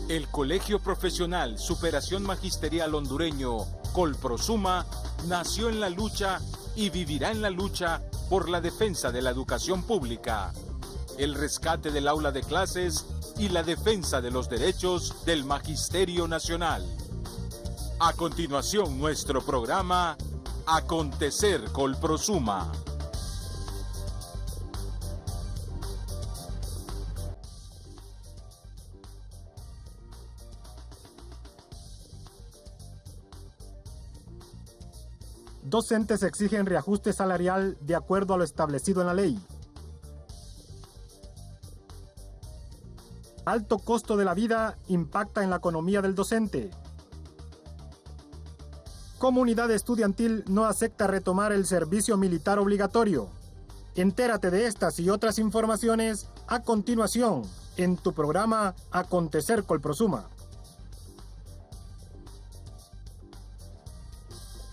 El Colegio Profesional Superación Magisterial Hondureño, Colprosuma, nació en la lucha y vivirá en la lucha por la defensa de la educación pública, el rescate del aula de clases y la defensa de los derechos del Magisterio Nacional. A continuación, nuestro programa Acontecer Colprosuma. Docentes exigen reajuste salarial de acuerdo a lo establecido en la ley. Alto costo de la vida impacta en la economía del docente. Comunidad estudiantil no acepta retomar el servicio militar obligatorio. Entérate de estas y otras informaciones a continuación en tu programa Acontecer Colprosuma.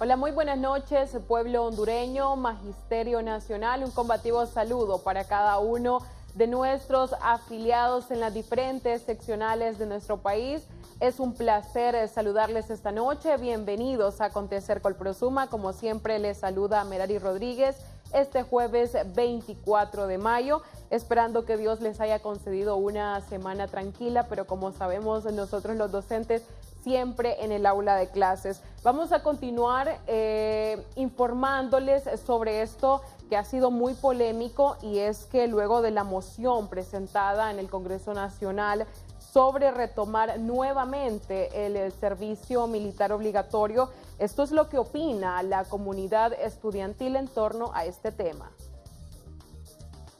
Hola, muy buenas noches, pueblo hondureño, Magisterio Nacional. Un combativo saludo para cada uno de nuestros afiliados en las diferentes seccionales de nuestro país. Es un placer saludarles esta noche. Bienvenidos a Acontecer Colprosuma. Como siempre, les saluda Merari Rodríguez este jueves 24 de mayo, esperando que Dios les haya concedido una semana tranquila, pero como sabemos nosotros los docentes, siempre en el aula de clases. Vamos a continuar informándoles sobre esto que ha sido muy polémico, y es que luego de la moción presentada en el Congreso Nacional sobre retomar nuevamente el servicio militar obligatorio, esto es lo que opina la comunidad estudiantil en torno a este tema.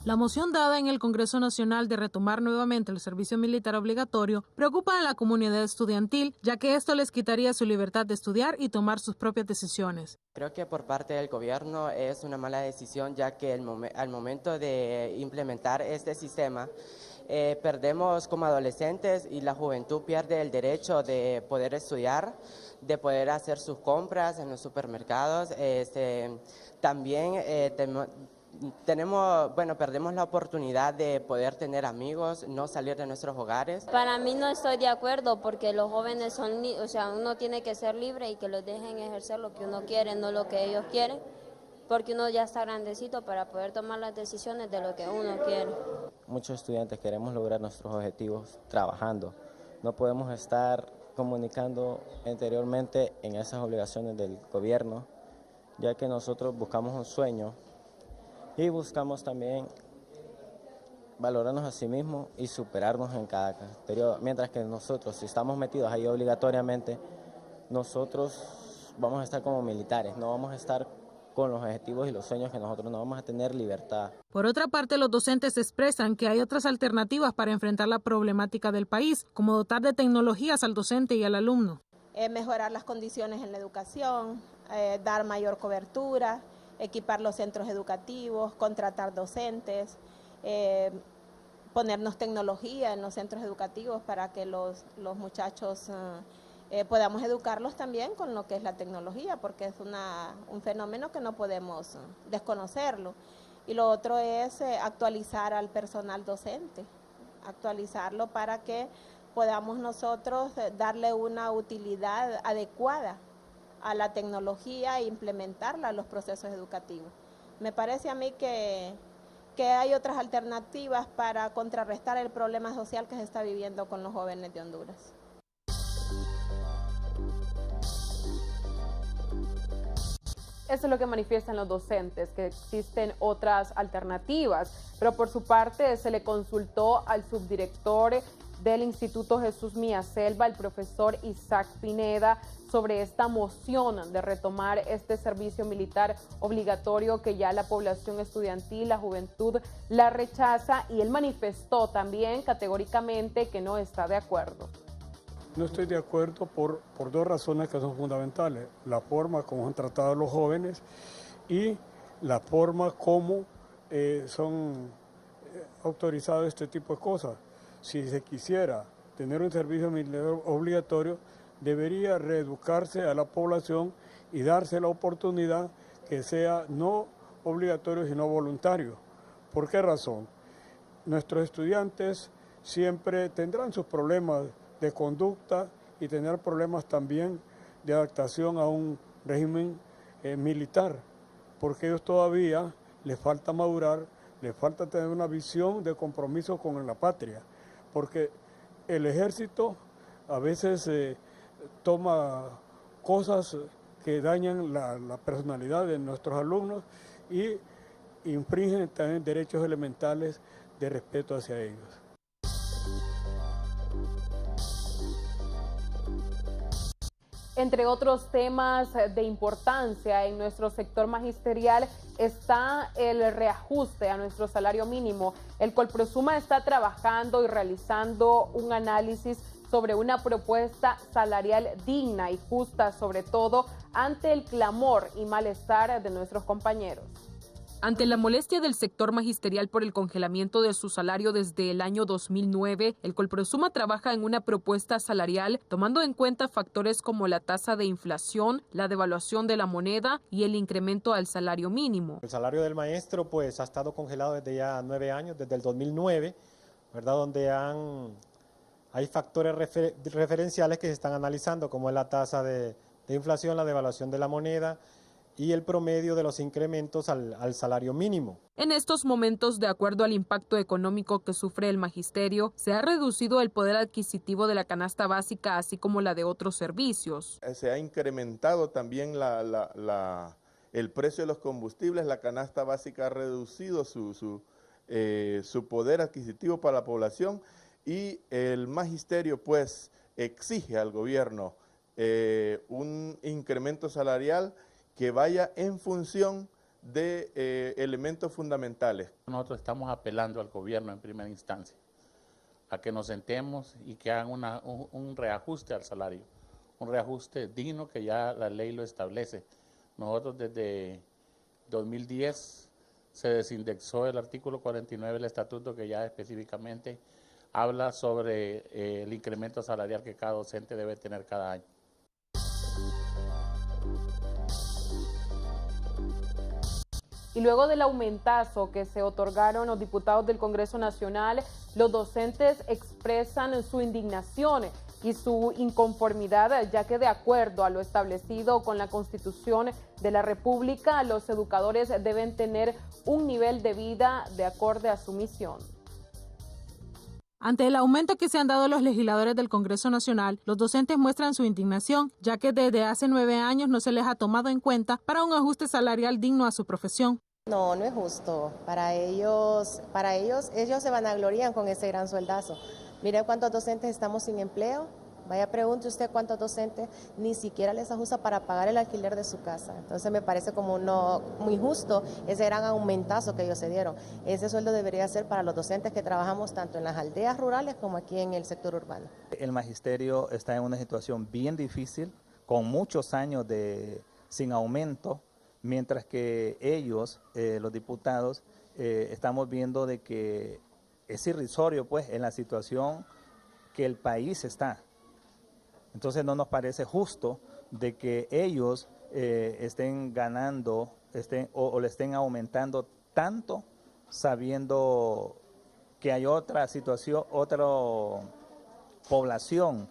La moción dada en el Congreso Nacional de retomar nuevamente el servicio militar obligatorio preocupa a la comunidad estudiantil, ya que esto les quitaría su libertad de estudiar y tomar sus propias decisiones. Creo que por parte del gobierno es una mala decisión, ya que al momento de implementar este sistema, perdemos como adolescentes y la juventud pierde el derecho de poder estudiar, de poder hacer sus compras en los supermercados. También perdemos la oportunidad de poder tener amigos, no salir de nuestros hogares. Para mí no estoy de acuerdo, porque los jóvenes uno tiene que ser libre y que los dejen ejercer lo que uno quiere, no lo que ellos quieren, porque uno ya está grandecito para poder tomar las decisiones de lo que uno quiere. Muchos estudiantes queremos lograr nuestros objetivos trabajando. No podemos estar comunicando anteriormente en esas obligaciones del gobierno, ya que nosotros buscamos un sueño y buscamos también valorarnos a sí mismos y superarnos en cada periodo. Mientras que nosotros, si estamos metidos ahí obligatoriamente, nosotros vamos a estar como militares, no vamos a estar con los objetivos y los sueños que nosotros no vamos a tener libertad. Por otra parte, los docentes expresan que hay otras alternativas para enfrentar la problemática del país, como dotar de tecnologías al docente y al alumno. Mejorar las condiciones en la educación, dar mayor cobertura, equipar los centros educativos, contratar docentes, ponernos tecnología en los centros educativos para que los muchachos podamos educarlos también con lo que es la tecnología, porque es un fenómeno que no podemos desconocerlo. Y lo otro es actualizar al personal docente, actualizarlo para que podamos nosotros darle una utilidad adecuada a la tecnología e implementarla a los procesos educativos. Me parece a mí que hay otras alternativas para contrarrestar el problema social que se está viviendo con los jóvenes de Honduras. Eso es lo que manifiestan los docentes, que existen otras alternativas, pero por su parte se le consultó al subdirector del Instituto Jesús Mía Selva, el profesor Isaac Pineda, sobre esta moción de retomar este servicio militar obligatorio que ya la población estudiantil, la juventud, la rechaza, y él manifestó también categóricamente que no está de acuerdo. No estoy de acuerdo por dos razones que son fundamentales: la forma como han tratado a los jóvenes y la forma como son autorizados este tipo de cosas. Si se quisiera tener un servicio militar obligatorio, debería reeducarse a la población y darse la oportunidad que sea no obligatorio sino voluntario. ¿Por qué razón? Nuestros estudiantes siempre tendrán sus problemas de conducta y tener problemas también de adaptación a un régimen militar, porque ellos todavía les falta madurar, les falta tener una visión de compromiso con la patria, porque el ejército a veces toma cosas que dañan la personalidad de nuestros alumnos y infringen también derechos elementales de respeto hacia ellos. Entre otros temas de importancia en nuestro sector magisterial está el reajuste a nuestro salario mínimo. El Colprosuma está trabajando y realizando un análisis sobre una propuesta salarial digna y justa, sobre todo ante el clamor y malestar de nuestros compañeros. Ante la molestia del sector magisterial por el congelamiento de su salario desde el año 2009, el Colprosuma trabaja en una propuesta salarial tomando en cuenta factores como la tasa de inflación, la devaluación de la moneda y el incremento al salario mínimo. El salario del maestro pues ha estado congelado desde ya 9 años, desde el 2009, ¿verdad? Donde hay factores referenciales que se están analizando, como es la tasa de inflación, la devaluación de la moneda y el promedio de los incrementos al salario mínimo. En estos momentos, de acuerdo al impacto económico que sufre el magisterio, se ha reducido el poder adquisitivo de la canasta básica, así como la de otros servicios. Se ha incrementado también el precio de los combustibles, la canasta básica ha reducido su poder adquisitivo para la población y el magisterio pues exige al gobierno un incremento salarial que vaya en función de elementos fundamentales. Nosotros estamos apelando al gobierno en primera instancia a que nos sentemos y que hagan un reajuste al salario, un reajuste digno que ya la ley lo establece. Nosotros desde 2010 se desindexó el artículo 49 del estatuto que ya específicamente habla sobre el incremento salarial que cada docente debe tener cada año. Y luego del aumentazo que se otorgaron los diputados del Congreso Nacional, los docentes expresan su indignación y su inconformidad, ya que de acuerdo a lo establecido con la Constitución de la República, los educadores deben tener un nivel de vida de acorde a su misión. Ante el aumento que se han dado los legisladores del Congreso Nacional, los docentes muestran su indignación, ya que desde hace 9 años no se les ha tomado en cuenta para un ajuste salarial digno a su profesión. No, no es justo. Para ellos se vanaglorian con ese gran sueldazo. Mire cuántos docentes estamos sin empleo. Vaya, pregunte usted cuántos docentes ni siquiera les ajusta para pagar el alquiler de su casa. Entonces me parece como no muy justo ese gran aumentazo que ellos se dieron. Ese sueldo debería ser para los docentes que trabajamos tanto en las aldeas rurales como aquí en el sector urbano. El magisterio está en una situación bien difícil, con muchos años sin aumento, mientras que ellos, los diputados, estamos viendo de que es irrisorio pues en la situación que el país está. Entonces no nos parece justo de que ellos estén ganando o le estén aumentando tanto sabiendo que hay otra situación, otra población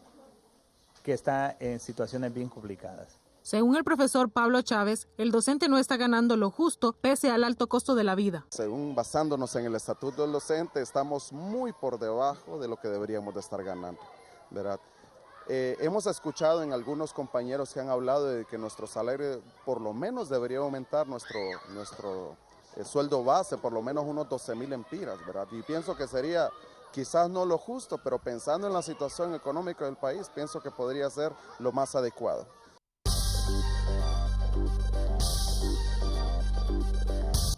que está en situaciones bien complicadas. Según el profesor Pablo Chávez, el docente no está ganando lo justo pese al alto costo de la vida. Según basándonos en el estatuto del docente, estamos muy por debajo de lo que deberíamos de estar ganando, ¿verdad? Hemos escuchado en algunos compañeros que han hablado de que nuestro salario por lo menos debería aumentar nuestro sueldo base, por lo menos unos 12,000 empiras, ¿verdad? Y pienso que sería quizás no lo justo, pero pensando en la situación económica del país, pienso que podría ser lo más adecuado.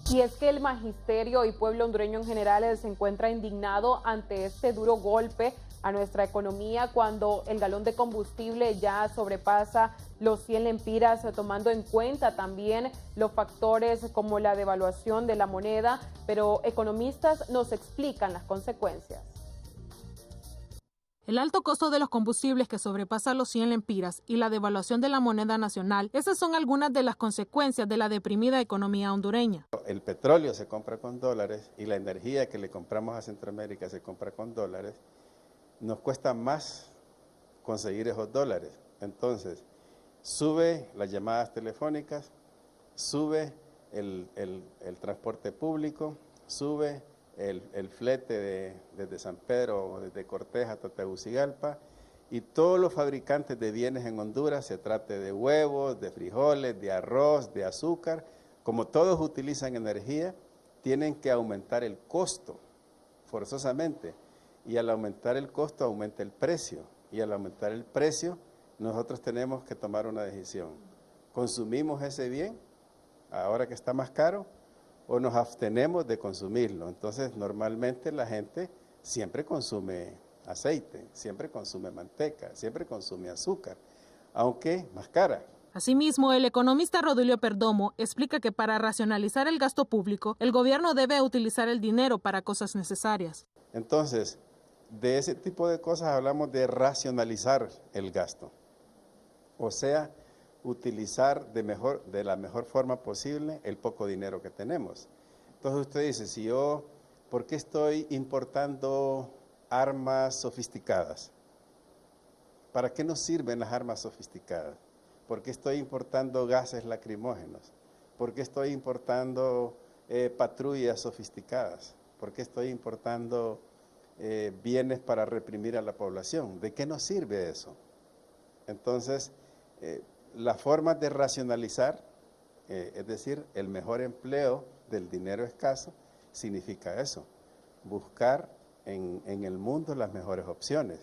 Y es que el magisterio y pueblo hondureño en general se encuentra indignado ante este duro golpe a nuestra economía cuando el galón de combustible ya sobrepasa los 100 lempiras, tomando en cuenta también los factores como la devaluación de la moneda, pero economistas nos explican las consecuencias. El alto costo de los combustibles que sobrepasa los 100 lempiras y la devaluación de la moneda nacional, esas son algunas de las consecuencias de la deprimida economía hondureña. El petróleo se compra con dólares y la energía que le compramos a Centroamérica se compra con dólares. Nos cuesta más conseguir esos dólares. Entonces, sube las llamadas telefónicas, sube el transporte público, sube el flete desde San Pedro o desde Cortés hasta Tegucigalpa, y todos los fabricantes de bienes en Honduras, se trate de huevos, de frijoles, de arroz, de azúcar, como todos utilizan energía, tienen que aumentar el costo forzosamente, y al aumentar el costo aumenta el precio, y al aumentar el precio nosotros tenemos que tomar una decisión. ¿Consumimos ese bien ahora que está más caro o nos abstenemos de consumirlo? Entonces normalmente la gente siempre consume aceite, siempre consume manteca, siempre consume azúcar, aunque más cara. Asimismo, el economista Rodilio Perdomo explica que para racionalizar el gasto público, el gobierno debe utilizar el dinero para cosas necesarias. Entonces, de ese tipo de cosas hablamos de racionalizar el gasto, o sea, utilizar de la mejor forma posible el poco dinero que tenemos. Entonces usted dice, ¿por qué estoy importando armas sofisticadas? ¿Para qué nos sirven las armas sofisticadas? ¿Por qué estoy importando gases lacrimógenos? ¿Por qué estoy importando patrullas sofisticadas? ¿Por qué estoy importando bienes para reprimir a la población? ¿De qué nos sirve eso? Entonces, la forma de racionalizar, es decir, el mejor empleo del dinero escaso, significa eso, buscar en el mundo las mejores opciones.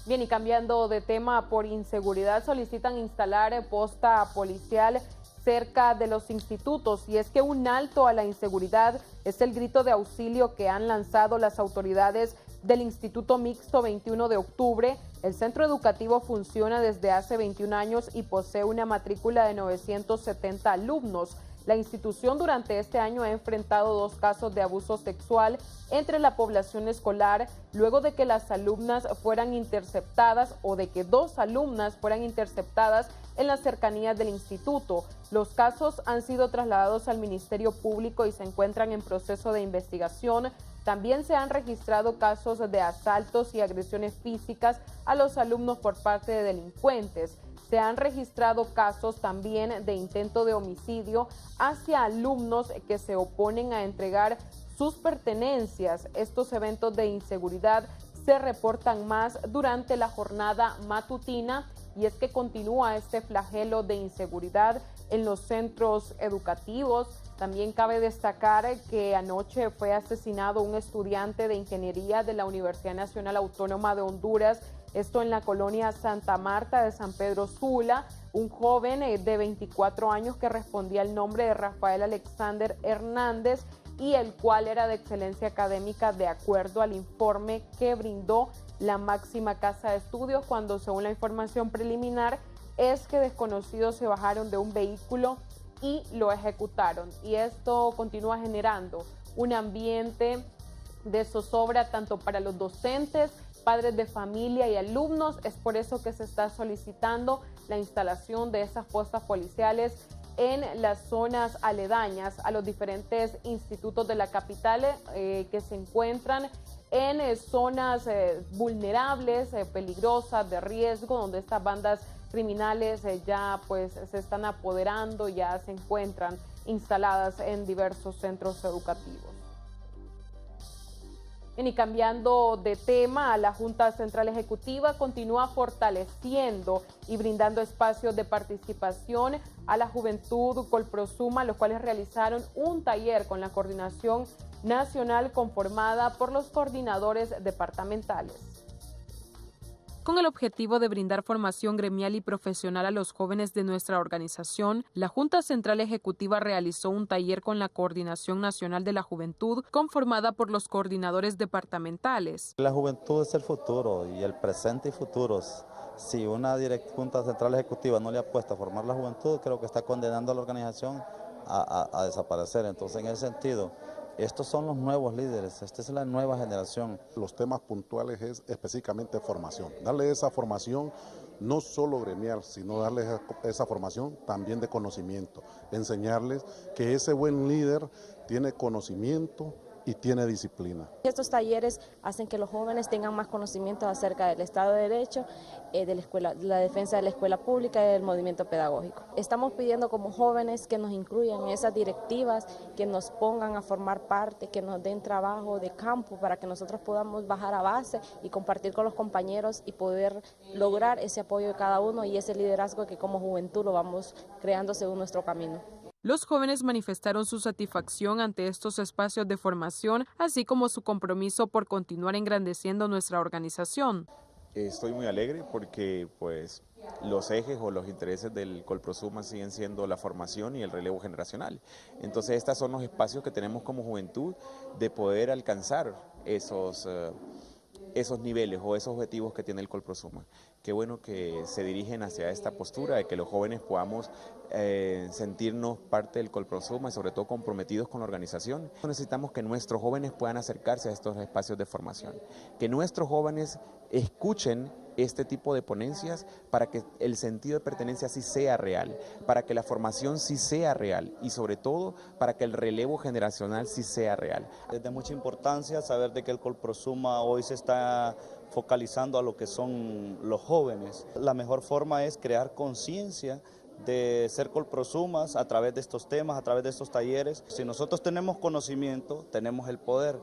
Bien, y cambiando de tema, por inseguridad solicitan instalar posta policial cerca de los institutos, y es que un alto a la inseguridad es el grito de auxilio que han lanzado las autoridades del Instituto Mixto 21 de Octubre. El centro educativo funciona desde hace 21 años y posee una matrícula de 970 alumnos. La institución durante este año ha enfrentado 2 casos de abuso sexual entre la población escolar, luego de que las alumnas fueran interceptadas o de que 2 alumnas fueran interceptadas en las cercanías del instituto. Los casos han sido trasladados al Ministerio Público y se encuentran en proceso de investigación. También se han registrado casos de asaltos y agresiones físicas a los alumnos por parte de delincuentes. Se han registrado casos también de intento de homicidio hacia alumnos que se oponen a entregar sus pertenencias. Estos eventos de inseguridad se reportan más durante la jornada matutina, y es que continúa este flagelo de inseguridad en los centros educativos. También cabe destacar que anoche fue asesinado un estudiante de ingeniería de la Universidad Nacional Autónoma de Honduras, esto en la colonia Santa Marta de San Pedro Sula, un joven de 24 años que respondía al nombre de Rafael Alexander Hernández y el cual era de excelencia académica de acuerdo al informe que brindó la máxima casa de estudios, cuando según la información preliminar es que desconocidos se bajaron de un vehículo y lo ejecutaron, y esto continúa generando un ambiente de zozobra tanto para los docentes, padres de familia y alumnos. Es por eso que se está solicitando la instalación de esas postas policiales en las zonas aledañas a los diferentes institutos de la capital que se encuentran en zonas vulnerables, peligrosas, de riesgo, donde estas bandas criminales ya pues se están apoderando, ya se encuentran instaladas en diversos centros educativos. Y cambiando de tema, la Junta Central Ejecutiva continúa fortaleciendo y brindando espacios de participación a la juventud Colprosuma, los cuales realizaron un taller con la Coordinación Nacional conformada por los coordinadores departamentales. Con el objetivo de brindar formación gremial y profesional a los jóvenes de nuestra organización, la Junta Central Ejecutiva realizó un taller con la Coordinación Nacional de la Juventud, conformada por los coordinadores departamentales. La juventud es el futuro y el presente y futuros. Si una Junta Central Ejecutiva no le apuesta a formar la juventud, creo que está condenando a la organización a desaparecer. Entonces, en ese sentido, estos son los nuevos líderes, esta es la nueva generación. Los temas puntuales es específicamente formación, darle esa formación no solo gremial, sino darles esa formación también de conocimiento, enseñarles que ese buen líder tiene conocimiento y tiene disciplina. Estos talleres hacen que los jóvenes tengan más conocimientos acerca del Estado de Derecho, de la defensa de la escuela pública y del movimiento pedagógico. Estamos pidiendo como jóvenes que nos incluyan en esas directivas, que nos pongan a formar parte, que nos den trabajo de campo para que nosotros podamos bajar a base y compartir con los compañeros y poder lograr ese apoyo de cada uno y ese liderazgo que como juventud lo vamos creando según nuestro camino. Los jóvenes manifestaron su satisfacción ante estos espacios de formación, así como su compromiso por continuar engrandeciendo nuestra organización. Estoy muy alegre porque pues los ejes o los intereses del Colprosuma siguen siendo la formación y el relevo generacional. Entonces estos son los espacios que tenemos como juventud de poder alcanzar esos niveles o esos objetivos que tiene el Colprosuma. Qué bueno que se dirigen hacia esta postura de que los jóvenes podamos sentirnos parte del Colprosuma y sobre todo comprometidos con la organización. Necesitamos que nuestros jóvenes puedan acercarse a estos espacios de formación, que nuestros jóvenes escuchen este tipo de ponencias para que el sentido de pertenencia sí sea real, para que la formación sí sea real y sobre todo para que el relevo generacional sí sea real. Es de mucha importancia saber de que el Colprosuma hoy se está focalizando a lo que son los jóvenes. La mejor forma es crear conciencia de ser Colprosumas a través de estos temas, a través de estos talleres. Si nosotros tenemos conocimiento, tenemos el poder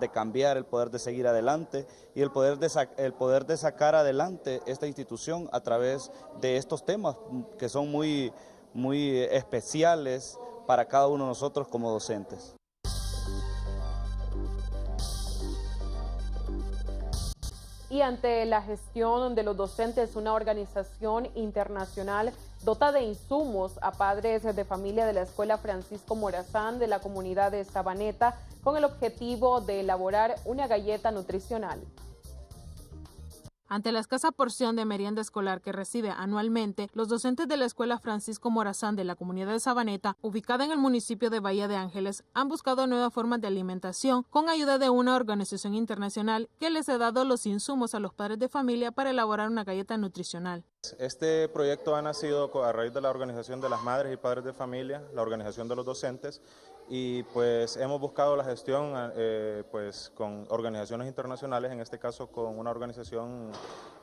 de cambiar, el poder de seguir adelante y el poder de sacar adelante esta institución a través de estos temas que son muy especiales para cada uno de nosotros como docentes. Y ante la gestión de los docentes, una organización internacional dota de insumos a padres de familia de la Escuela Francisco Morazán de la comunidad de Sabaneta con el objetivo de elaborar una galleta nutricional. Ante la escasa porción de merienda escolar que recibe anualmente, los docentes de la Escuela Francisco Morazán de la comunidad de Sabaneta, ubicada en el municipio de Bahía de Ángeles, han buscado nuevas formas de alimentación con ayuda de una organización internacional que les ha dado los insumos a los padres de familia para elaborar una galleta nutricional. Este proyecto ha nacido a raíz de la organización de las madres y padres de familia, la organización de los docentes, y pues hemos buscado la gestión pues con organizaciones internacionales, en este caso con una organización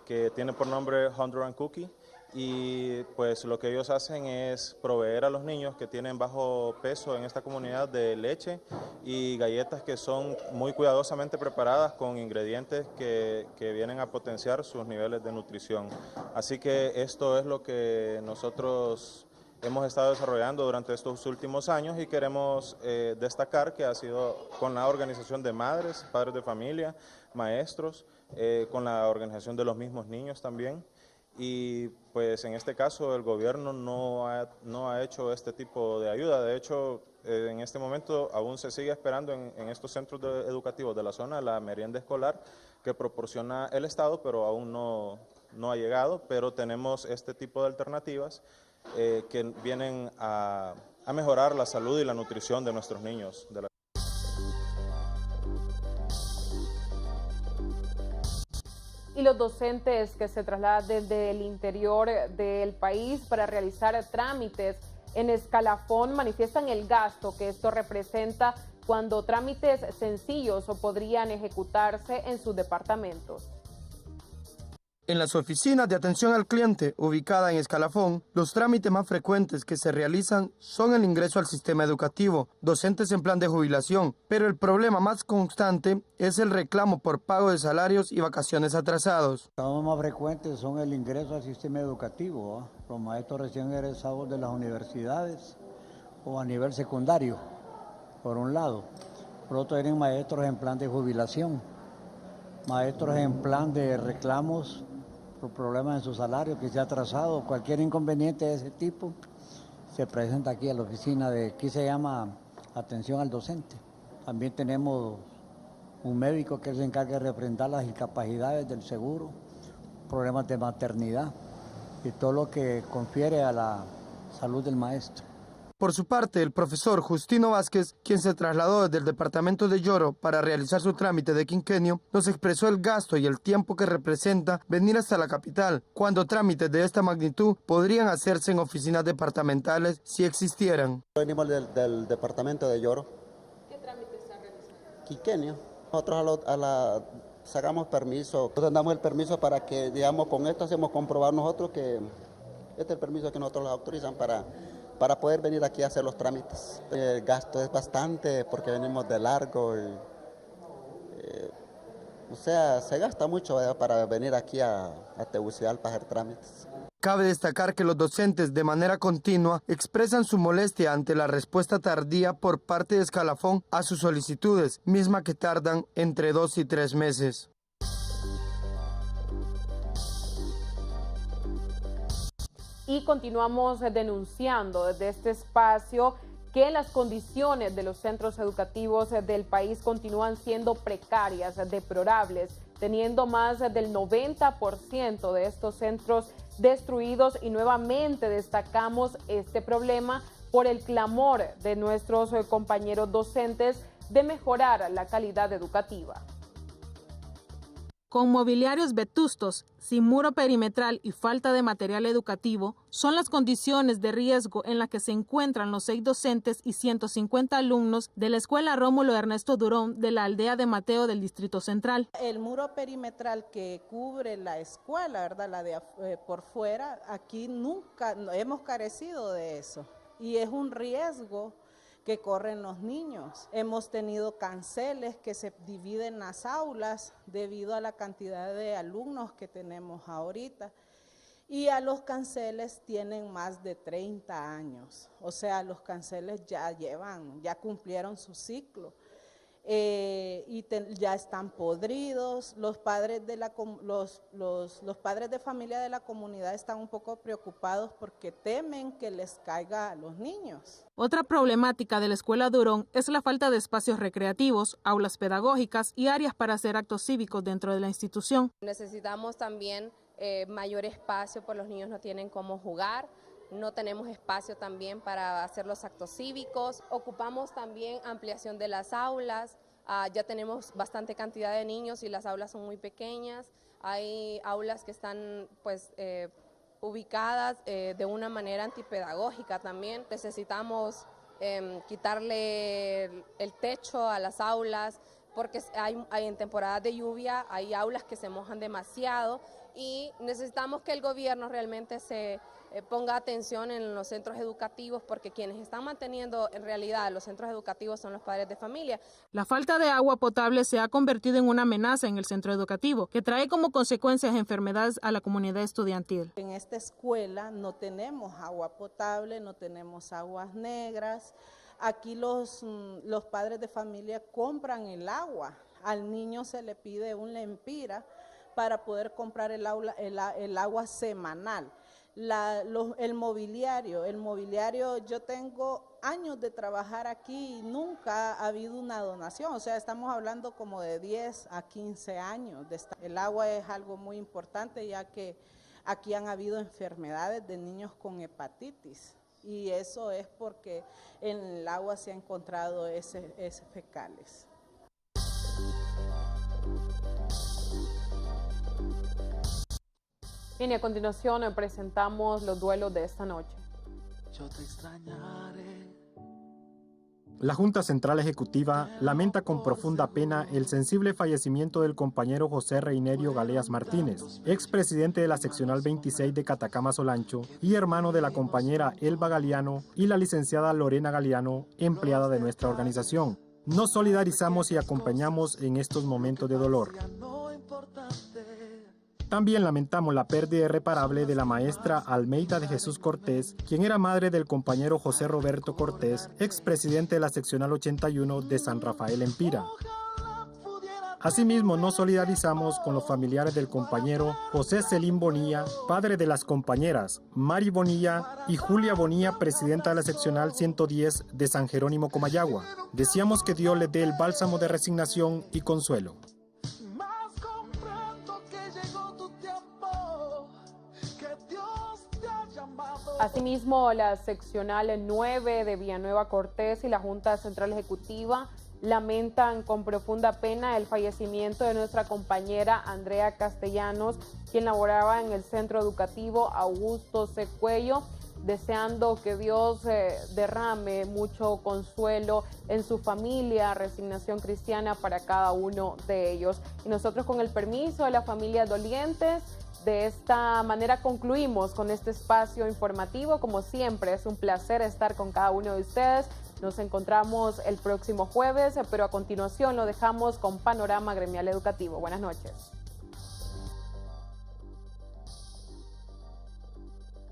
que tiene por nombre Hunger and Cookie, y pues lo que ellos hacen es proveer a los niños que tienen bajo peso en esta comunidad de leche y galletas que son muy cuidadosamente preparadas con ingredientes que vienen a potenciar sus niveles de nutrición. Así que esto es lo que nosotros hemos estado desarrollando durante estos últimos años y queremos destacar que ha sido con la organización de madres, padres de familia, maestros, con la organización de los mismos niños también. Y pues en este caso el gobierno no ha hecho este tipo de ayuda. De hecho, en este momento aún se sigue esperando en estos centros educativos de la zona la merienda escolar que proporciona el Estado, pero aún no ha llegado. Pero tenemos este tipo de alternativas que vienen a mejorar la salud y la nutrición de nuestros niños. Y los docentes que se trasladan desde el interior del país para realizar trámites en Escalafón manifiestan el gasto que esto representa cuando trámites sencillos podrían ejecutarse en sus departamentos. En las oficinas de atención al cliente, ubicada en Escalafón, los trámites más frecuentes que se realizan son el ingreso al sistema educativo, docentes en plan de jubilación, pero el problema más constante es el reclamo por pago de salarios y vacaciones atrasados. Los más frecuentes son el ingreso al sistema educativo, los maestros recién egresados de las universidades o a nivel secundario, por un lado. Por otro, tienen maestros en plan de jubilación, maestros en plan de reclamos por problemas en su salario que se ha atrasado, cualquier inconveniente de ese tipo se presenta aquí a la oficina aquí se llama atención al docente. También tenemos un médico que se encarga de representar las incapacidades del seguro, problemas de maternidad y todo lo que confiere a la salud del maestro. Por su parte, el profesor Justino Vázquez, quien se trasladó desde el departamento de Lloro para realizar su trámite de quinquenio, nos expresó el gasto y el tiempo que representa venir hasta la capital, cuando trámites de esta magnitud podrían hacerse en oficinas departamentales si existieran. Venimos del departamento de Lloro. ¿Qué trámites ha realizado? Quiquenio. Nosotros sacamos permiso, nosotros damos el permiso para que, digamos, con esto hacemos comprobar nosotros que este es el permiso que nosotros les autorizan para poder venir aquí a hacer los trámites. El gasto es bastante porque venimos de largo y, o sea, se gasta mucho, ¿verdad?, para venir aquí a Tegucigalpa a hacer trámites. Cabe destacar que los docentes de manera continua expresan su molestia ante la respuesta tardía por parte de Escalafón a sus solicitudes, misma que tardan entre 2 y 3 meses. Y continuamos denunciando desde este espacio que las condiciones de los centros educativos del país continúan siendo precarias, deplorables, teniendo más del 90% de estos centros destruidos, y nuevamente destacamos este problema por el clamor de nuestros compañeros docentes de mejorar la calidad educativa. Con mobiliarios vetustos, sin muro perimetral y falta de material educativo, son las condiciones de riesgo en las que se encuentran los 6 docentes y 150 alumnos de la Escuela Rómulo Ernesto Durón de la aldea de Mateo del Distrito Central. El muro perimetral que cubre la escuela, ¿verdad?, la de por fuera, aquí nunca hemos carecido de eso, y es un riesgo que corren los niños. Hemos tenido canceles que se dividen las aulas debido a la cantidad de alumnos que tenemos ahorita, y a los canceles tienen más de 30 años, o sea, los canceles ya cumplieron su ciclo. Ya están podridos. Los padres de los padres de familia de la comunidad están un poco preocupados porque temen que les caiga a los niños. Otra problemática de la Escuela Durón es la falta de espacios recreativos, aulas pedagógicas y áreas para hacer actos cívicos dentro de la institución. Necesitamos también mayor espacio, pues los niños no tienen cómo jugar. No tenemos espacio también para hacer los actos cívicos. Ocupamos también ampliación de las aulas. Ya tenemos bastante cantidad de niños y las aulas son muy pequeñas. Hay aulas que están ubicadas de una manera antipedagógica también. Necesitamos quitarle el techo a las aulas porque en temporadas de lluvia hay aulas que se mojan demasiado, y necesitamos que el gobierno realmente se ponga atención en los centros educativos, porque quienes están manteniendo en realidad los centros educativos son los padres de familia. La falta de agua potable se ha convertido en una amenaza en el centro educativo, que trae como consecuencias enfermedades a la comunidad estudiantil. En esta escuela no tenemos agua potable, no tenemos aguas negras. Aquí los padres de familia compran el agua. Al niño se le pide un lempira para poder comprar el agua semanal. El mobiliario, yo tengo años de trabajar aquí y nunca ha habido una donación, o sea, estamos hablando como de 10 a 15 años. El agua es algo muy importante, ya que aquí han habido enfermedades de niños con hepatitis, y eso es porque en el agua se han encontrado heces fecales. Bien, y a continuación presentamos los duelos de esta noche. Yo te extrañaré. La Junta Central Ejecutiva lamenta con profunda pena el sensible fallecimiento del compañero José Reinerio Galeas Martínez, expresidente de la seccional 26 de Catacama Solancho y hermano de la compañera Elba Galeano y la licenciada Lorena Galeano, empleada de nuestra organización. Nos solidarizamos y acompañamos en estos momentos de dolor. También lamentamos la pérdida irreparable de la maestra Almeida de Jesús Cortés, quien era madre del compañero José Roberto Cortés, expresidente de la seccional 81 de San Rafael Empira. Asimismo, nos solidarizamos con los familiares del compañero José Celín Bonilla, padre de las compañeras Mari Bonilla y Julia Bonilla, presidenta de la seccional 110 de San Jerónimo Comayagua. Deseamos que Dios les dé el bálsamo de resignación y consuelo. Asimismo, la seccional 9 de Villanueva Cortés y la Junta Central Ejecutiva lamentan con profunda pena el fallecimiento de nuestra compañera Andrea Castellanos, quien laboraba en el Centro Educativo Augusto C. Cuello, deseando que Dios derrame mucho consuelo en su familia, resignación cristiana para cada uno de ellos. Y nosotros, con el permiso de la familia Dolientes, de esta manera concluimos con este espacio informativo. Como siempre, es un placer estar con cada uno de ustedes. Nos encontramos el próximo jueves, pero a continuación lo dejamos con Panorama Gremial Educativo. Buenas noches.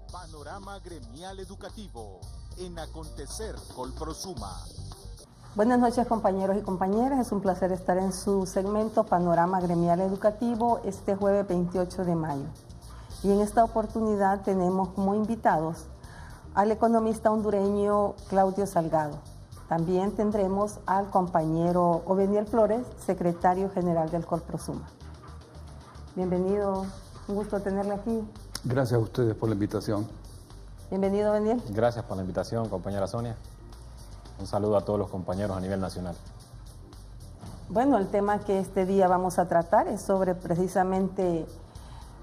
Panorama Gremial Educativo en Acontecer Colprosuma. Buenas noches, compañeros y compañeras. Es un placer estar en su segmento Panorama Gremial Educativo este jueves 28 de mayo. Y en esta oportunidad tenemos como invitados al economista hondureño Claudio Salgado. También tendremos al compañero Oveniel Flores, secretario general del Colprosuma. Bienvenido, un gusto tenerle aquí. Gracias a ustedes por la invitación. Bienvenido, Oveniel. Gracias por la invitación, compañera Sonia. Un saludo a todos los compañeros a nivel nacional. Bueno, el tema que este día vamos a tratar es sobre precisamente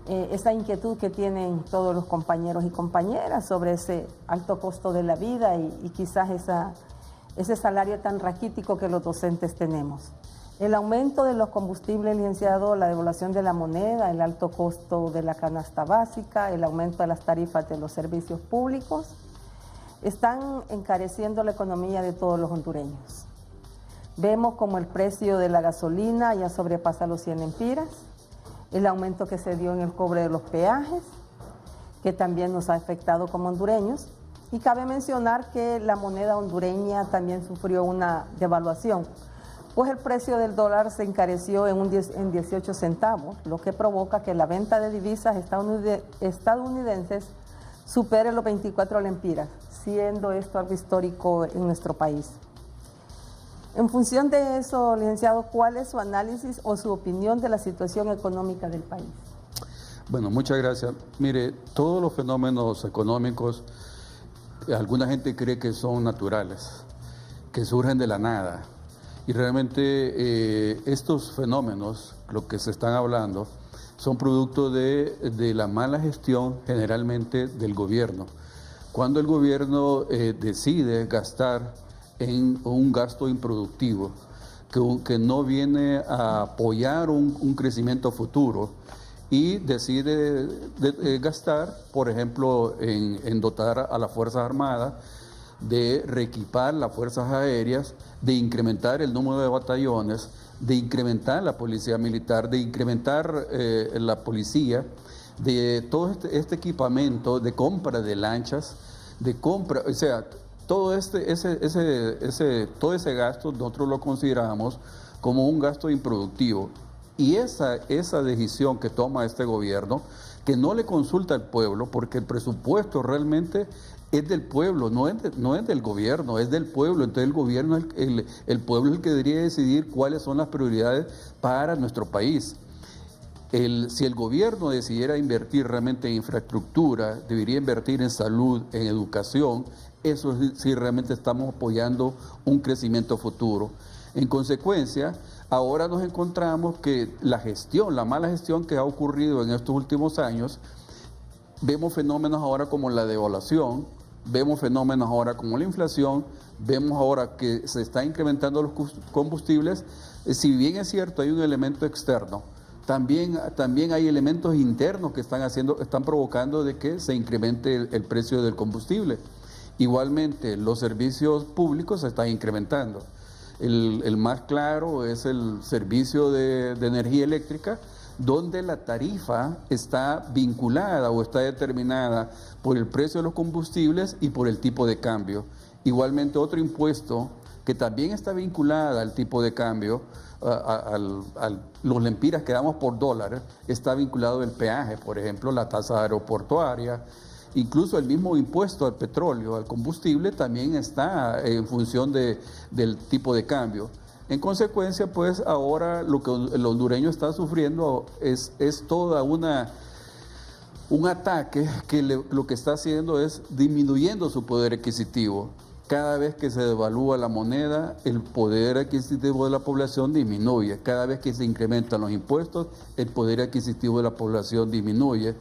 esa inquietud que tienen todos los compañeros y compañeras sobre ese alto costo de la vida y quizás ese salario tan raquítico que los docentes tenemos. El aumento de los combustibles, licenciado, la devaluación de la moneda, el alto costo de la canasta básica, el aumento de las tarifas de los servicios públicos, están encareciendo la economía de todos los hondureños. Vemos como el precio de la gasolina ya sobrepasa los 100 lempiras, el aumento que se dio en el cobre de los peajes, que también nos ha afectado como hondureños, y cabe mencionar que la moneda hondureña también sufrió una devaluación, pues el precio del dólar se encareció en 18 centavos, lo que provoca que la venta de divisas estadounidenses supere los 24 lempiras, siendo esto algo histórico en nuestro país. En función de eso, licenciado, ¿cuál es su análisis o su opinión de la situación económica del país? Bueno, muchas gracias. Mire, todos los fenómenos económicos, alguna gente cree que son naturales, que surgen de la nada. Y realmente estos fenómenos, lo que se están hablando, son producto de la mala gestión generalmente del gobierno. Cuando el gobierno decide gastar en un gasto improductivo, que no viene a apoyar un crecimiento futuro, y decide gastar, por ejemplo, en dotar a las Fuerzas Armadas, de reequipar las fuerzas aéreas, de incrementar el número de batallones, de incrementar la policía militar, de incrementar la policía, de todo este equipamiento, de compra de lanchas, de compra, o sea, todo todo ese gasto nosotros lo consideramos como un gasto improductivo. Y esa decisión que toma este gobierno, que no le consulta al pueblo, porque el presupuesto realmente es del pueblo, no es del gobierno, es del pueblo. Entonces el gobierno, el pueblo es el que debería decidir cuáles son las prioridades para nuestro país. Si el gobierno decidiera invertir realmente en infraestructura, debería invertir en salud, en educación, eso sí realmente estamos apoyando un crecimiento futuro. En consecuencia, ahora nos encontramos que la mala gestión que ha ocurrido en estos últimos años, vemos fenómenos ahora como la devaluación, vemos fenómenos ahora como la inflación, vemos ahora que se está incrementando los combustibles. Si bien es cierto, hay un elemento externo, también hay elementos internos que están provocando de que se incremente el precio del combustible. Igualmente, los servicios públicos se están incrementando. El más claro es el servicio de energía eléctrica, donde la tarifa está vinculada o está determinada por el precio de los combustibles y por el tipo de cambio. Igualmente, otro impuesto que también está vinculada al tipo de cambio, a los lempiras que damos por dólar, está vinculado el peaje, por ejemplo, la tasa aeroportuaria. Incluso el mismo impuesto al petróleo, al combustible, también está en función del tipo de cambio. En consecuencia, pues ahora lo que el hondureño está sufriendo es toda un ataque que lo que está haciendo es disminuyendo su poder adquisitivo. Cada vez que se devalúa la moneda, el poder adquisitivo de la población disminuye. Cada vez que se incrementan los impuestos, el poder adquisitivo de la población disminuye.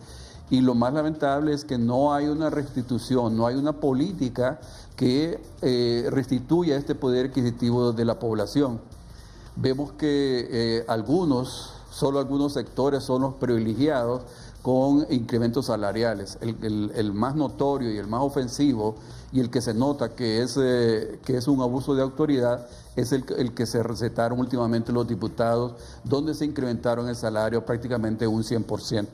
Y lo más lamentable es que no hay una restitución, no hay una política que restituya este poder adquisitivo de la población. Vemos que solo algunos sectores son los privilegiados con incrementos salariales. El más notorio y el más ofensivo y el que se nota que es un abuso de autoridad es el que se recetaron últimamente los diputados, donde se incrementaron el salario prácticamente un 100%.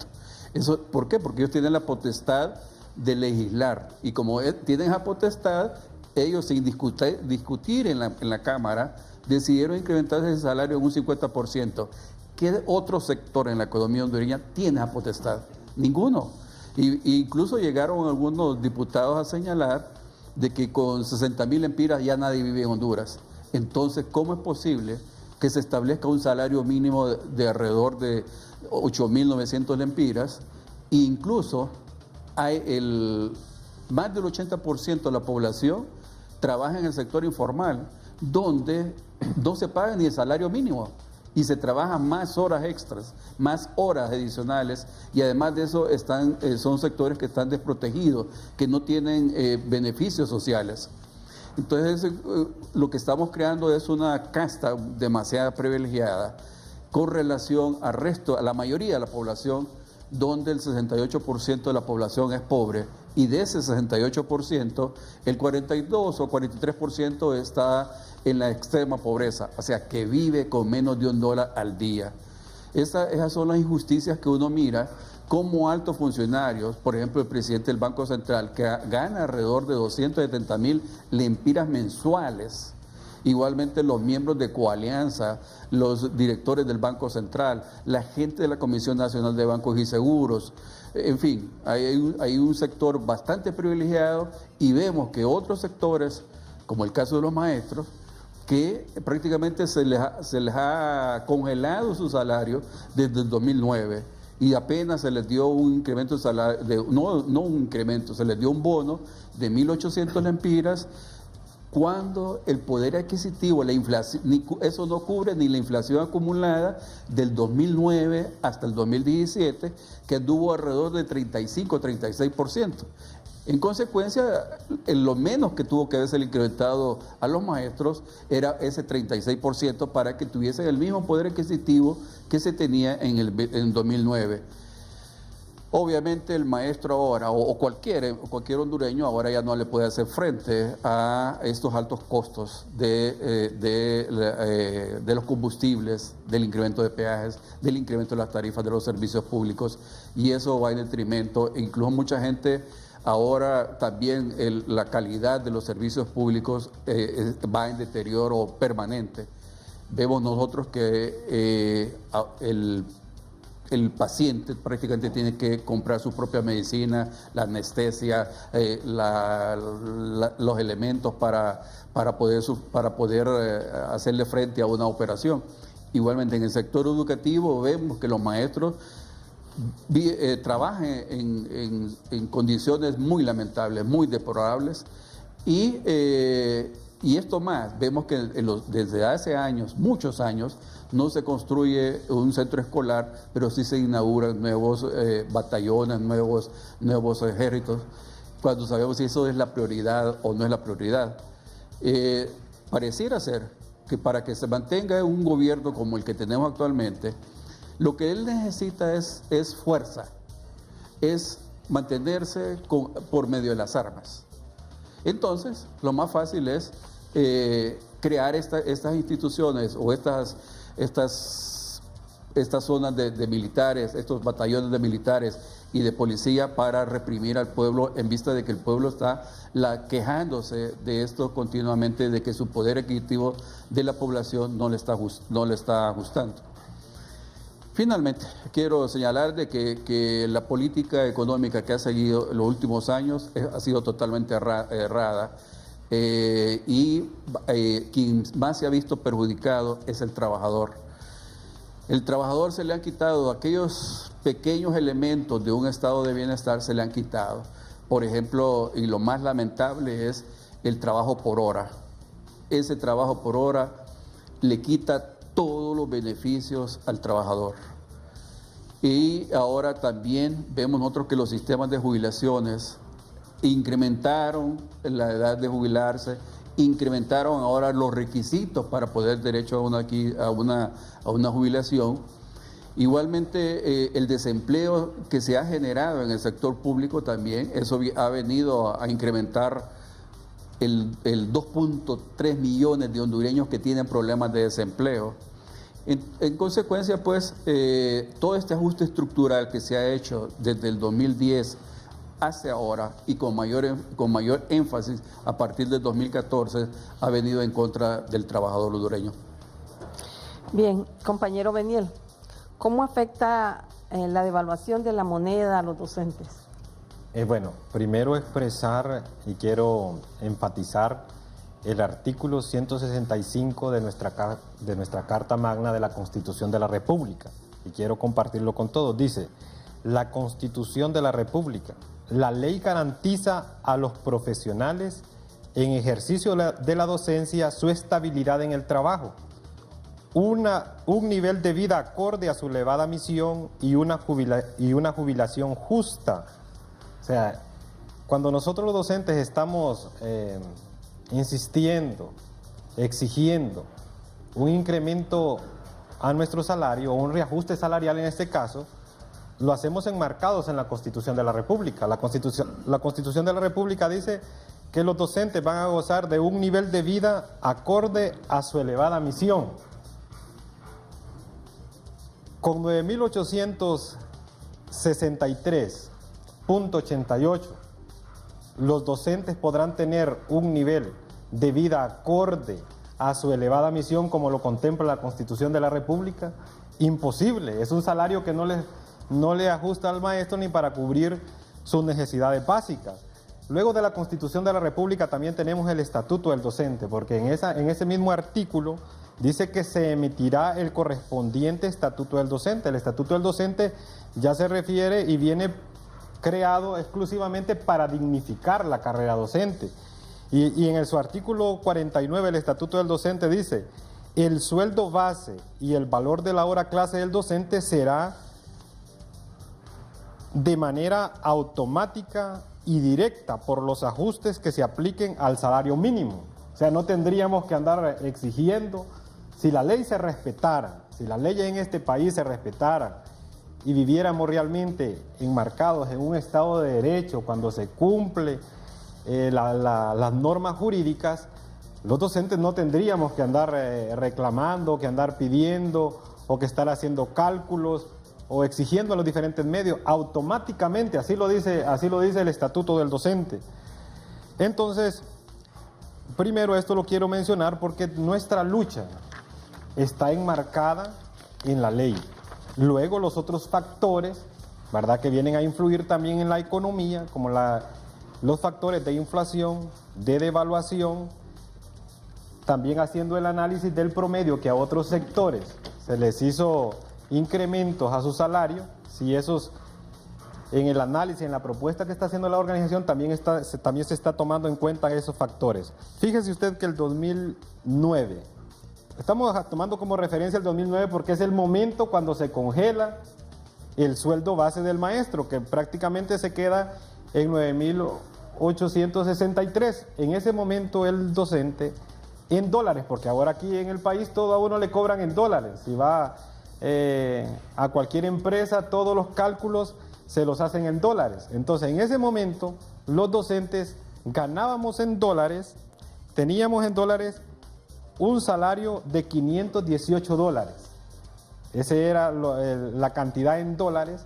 ¿Por qué? Porque ellos tienen la potestad de legislar y como tienen esa potestad, ellos sin discutir en la Cámara decidieron incrementar ese salario en un 50%. ¿Qué otro sector en la economía hondureña tiene esa potestad? Ninguno. Incluso llegaron algunos diputados a señalar de que con 60,000 lempiras ya nadie vive en Honduras. Entonces, ¿cómo es posible que se establezca un salario mínimo de alrededor de 8,900 lempiras? E incluso más del 80% de la población trabaja en el sector informal, donde no se paga ni el salario mínimo y se trabajan más horas extras, más horas adicionales, y además de eso son sectores que están desprotegidos, que no tienen beneficios sociales. Entonces lo que estamos creando es una casta demasiado privilegiada con relación a la mayoría de la población, donde el 68% de la población es pobre, y de ese 68%, el 42 o 43% está en la extrema pobreza, o sea, que vive con menos de $1 al día. Esas son las injusticias que uno mira, como altos funcionarios, por ejemplo, el presidente del Banco Central, que gana alrededor de 270,000 lempiras mensuales. Igualmente los miembros de Coalianza, los directores del Banco Central, la gente de la Comisión Nacional de Bancos y Seguros, en fin, hay un sector bastante privilegiado, y vemos que otros sectores, como el caso de los maestros, que prácticamente se les ha congelado su salario desde el 2009 y apenas se les dio un incremento de salario, no un incremento, se les dio un bono de 1,800 lempiras, cuando el poder adquisitivo, la inflación, eso no cubre ni la inflación acumulada del 2009 hasta el 2017, que anduvo alrededor de 35-36%. En consecuencia, lo menos que tuvo que haberse incrementado a los maestros era ese 36% para que tuviesen el mismo poder adquisitivo que se tenía en 2009. Obviamente el maestro ahora, o cualquier hondureño ahora ya no le puede hacer frente a estos altos costos de los combustibles, del incremento de peajes, del incremento de las tarifas de los servicios públicos, y eso va en detrimento. Incluso mucha gente ahora también la calidad de los servicios públicos va en deterioro permanente. Vemos nosotros que el paciente prácticamente tiene que comprar su propia medicina, la anestesia, los elementos para poder hacerle frente a una operación. Igualmente en el sector educativo vemos que los maestros trabajan en condiciones muy lamentables, muy deplorables, y esto más, vemos que desde hace años, muchos años, no se construye un centro escolar, pero sí se inauguran nuevos batallones, nuevos ejércitos, cuando sabemos si eso es la prioridad o no es la prioridad. Pareciera ser que para que se mantenga un gobierno como el que tenemos actualmente, lo que él necesita es fuerza, es mantenerse por medio de las armas. Entonces, lo más fácil es crear estas instituciones o estas zonas de militares, estos batallones de militares y de policía para reprimir al pueblo, en vista de que el pueblo está quejándose de esto continuamente, de que su poder adquisitivo de la población no le está ajustando. Finalmente, quiero señalar de que la política económica que ha seguido en los últimos años ha sido totalmente errada, y quien más se ha visto perjudicado es el trabajador. El trabajador se le han quitado aquellos pequeños elementos de un estado de bienestar, se le han quitado. Por ejemplo, y lo más lamentable es el trabajo por hora. Ese trabajo por hora le quita todos los beneficios al trabajador. Y ahora también vemos nosotros que los sistemas de jubilaciones incrementaron la edad de jubilarse, incrementaron ahora los requisitos para poder derecho a una jubilación. Igualmente el desempleo que se ha generado en el sector público también, eso ha venido a incrementar el 2.3 millones de hondureños que tienen problemas de desempleo. En consecuencia, pues, todo este ajuste estructural que se ha hecho desde el 2010 hacia ahora y con mayor énfasis a partir del 2014 ha venido en contra del trabajador hondureño. Bien, compañero Beniel, ¿cómo afecta la devaluación de la moneda a los docentes? Bueno, primero expresar y quiero enfatizar el artículo 165 de nuestra Carta Magna de la Constitución de la República, y quiero compartirlo con todos. Dice: la Constitución de la República, la ley garantiza a los profesionales en ejercicio de la docencia su estabilidad en el trabajo, un nivel de vida acorde a su elevada misión y una jubilación justa. O sea, cuando nosotros los docentes estamos insistiendo, exigiendo un incremento a nuestro salario, o un reajuste salarial en este caso, lo hacemos enmarcados en la Constitución de la República. La Constitución de la República dice que los docentes van a gozar de un nivel de vida acorde a su elevada misión. Con 9.863.88, los docentes podrán tener un nivel de vida acorde a su elevada misión como lo contempla la Constitución de la República. Imposible, es un salario que no le ajusta al maestro ni para cubrir sus necesidades básicas. Luego de la Constitución de la República también tenemos el Estatuto del Docente, porque en ese mismo artículo dice que se emitirá el correspondiente Estatuto del Docente. El Estatuto del Docente ya se refiere y viene creado exclusivamente para dignificar la carrera docente. Y en su artículo 49 el Estatuto del Docente dice: el sueldo base y el valor de la hora clase del docente será de manera automática y directa por los ajustes que se apliquen al salario mínimo. O sea, no tendríamos que andar exigiendo. Si la ley se respetara, si las leyes en este país se respetaran y viviéramos realmente enmarcados en un Estado de Derecho, cuando se cumple las normas jurídicas, los docentes no tendríamos que andar reclamando, que andar pidiendo o que estar haciendo cálculos o exigiendo a los diferentes medios. Automáticamente, así lo dice el Estatuto del Docente. Entonces, primero esto lo quiero mencionar porque nuestra lucha está enmarcada en la ley. Luego los otros factores, ¿verdad?, que vienen a influir también en la economía, como los factores de inflación, de devaluación, también haciendo el análisis del promedio que a otros sectores se les hizo incrementos a su salario, si esos, en el análisis, en la propuesta que está haciendo la organización, también se está tomando en cuenta esos factores. Fíjese usted que el 2009, estamos tomando como referencia el 2009 porque es el momento cuando se congela el sueldo base del maestro, que prácticamente se queda en 9.863. En ese momento el docente, en dólares, porque ahora aquí en el país todo a uno le cobran en dólares. Si va a cualquier empresa, todos los cálculos se los hacen en dólares. Entonces, en ese momento, los docentes ganábamos en dólares, teníamos en dólares un salario de $518. Esa era la cantidad en dólares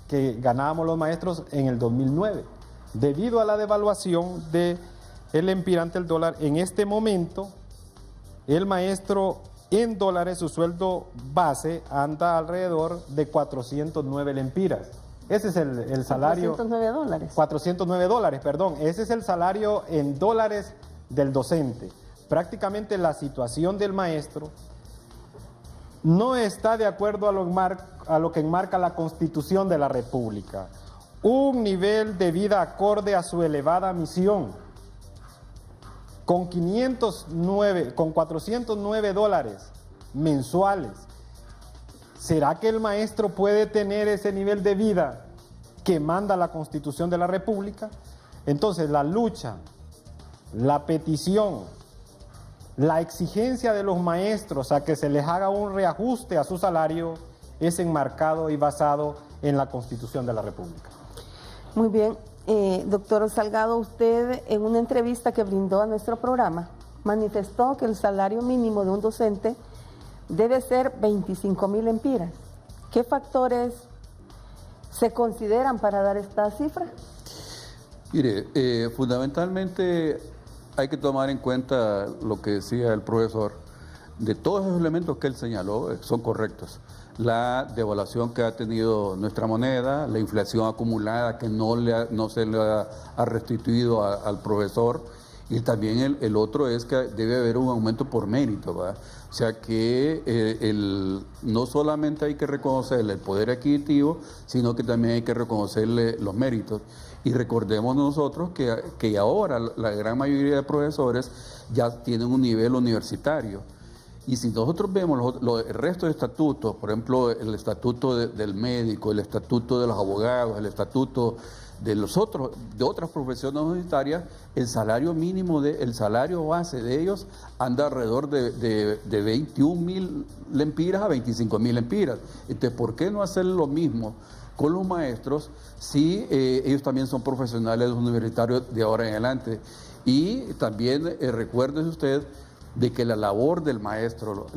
que ganábamos los maestros en el 2009. Debido a la devaluación del empirante del dólar, en este momento, el maestro en dólares, su sueldo base anda alrededor de 409 lempiras. Ese es el salario. $409. 409 dólares, perdón. Ese es el salario en dólares del docente. Prácticamente la situación del maestro no está de acuerdo a lo que enmarca la Constitución de la República. Un nivel de vida acorde a su elevada misión. Con 409 dólares mensuales, ¿Será que el maestro puede tener ese nivel de vida que manda la Constitución de la República? Entonces, la lucha, la petición, la exigencia de los maestros a que se les haga un reajuste a su salario es enmarcado y basado en la Constitución de la República. Muy bien. Doctor Salgado, usted en una entrevista que brindó a nuestro programa manifestó que el salario mínimo de un docente debe ser 25.000 empiras. ¿Qué factores se consideran para dar esta cifra? Mire, fundamentalmente hay que tomar en cuenta lo que decía el profesor. De todos esos elementos que él señaló, son correctos. La devaluación que ha tenido nuestra moneda, la inflación acumulada que no se le ha restituido al profesor, y también el otro es que debe haber un aumento por mérito, ¿verdad? O sea que no solamente hay que reconocerle el poder adquisitivo, sino que también hay que reconocerle los méritos. Y recordemos nosotros que ahora la gran mayoría de profesores ya tienen un nivel universitario. Y si nosotros vemos el resto de estatutos, por ejemplo, el estatuto del médico, el estatuto de los abogados, el estatuto de otras profesiones universitarias, el salario mínimo, el salario base de ellos anda alrededor de 21.000 lempiras a 25.000 lempiras. Entonces, ¿por qué no hacer lo mismo con los maestros si ellos también son profesionales universitarios de ahora en adelante? Y también recuérdese usted de que la labor del maestro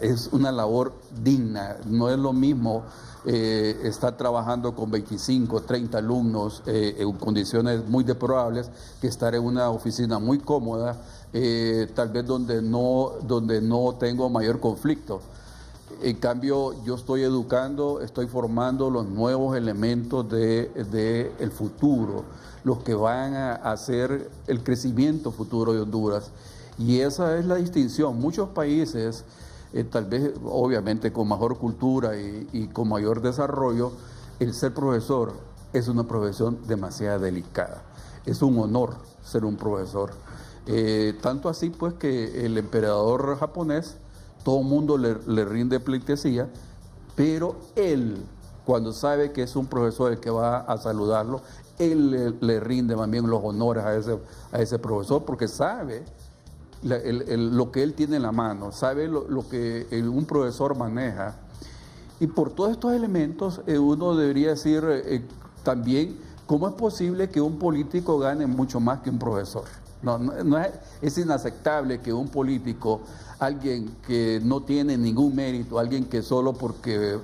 es una labor digna. No es lo mismo estar trabajando con 25, 30 alumnos en condiciones muy deplorables que estar en una oficina muy cómoda, tal vez donde no tengo mayor conflicto. En cambio, yo estoy educando, estoy formando los nuevos elementos del futuro, los que van a hacer el crecimiento futuro de Honduras. Y esa es la distinción. Muchos países, tal vez obviamente con mejor cultura y con mayor desarrollo, el ser profesor es una profesión demasiado delicada. Es un honor ser un profesor. Tanto así pues que el emperador japonés, todo el mundo le rinde pleitesía, pero él, cuando sabe que es un profesor el que va a saludarlo, él le rinde también los honores a ese profesor, porque sabe lo que él tiene en la mano, sabe lo que un profesor maneja. Y por todos estos elementos uno debería decir también cómo es posible que un político gane mucho más que un profesor. Es inaceptable que un político, alguien que no tiene ningún mérito, alguien que solo porque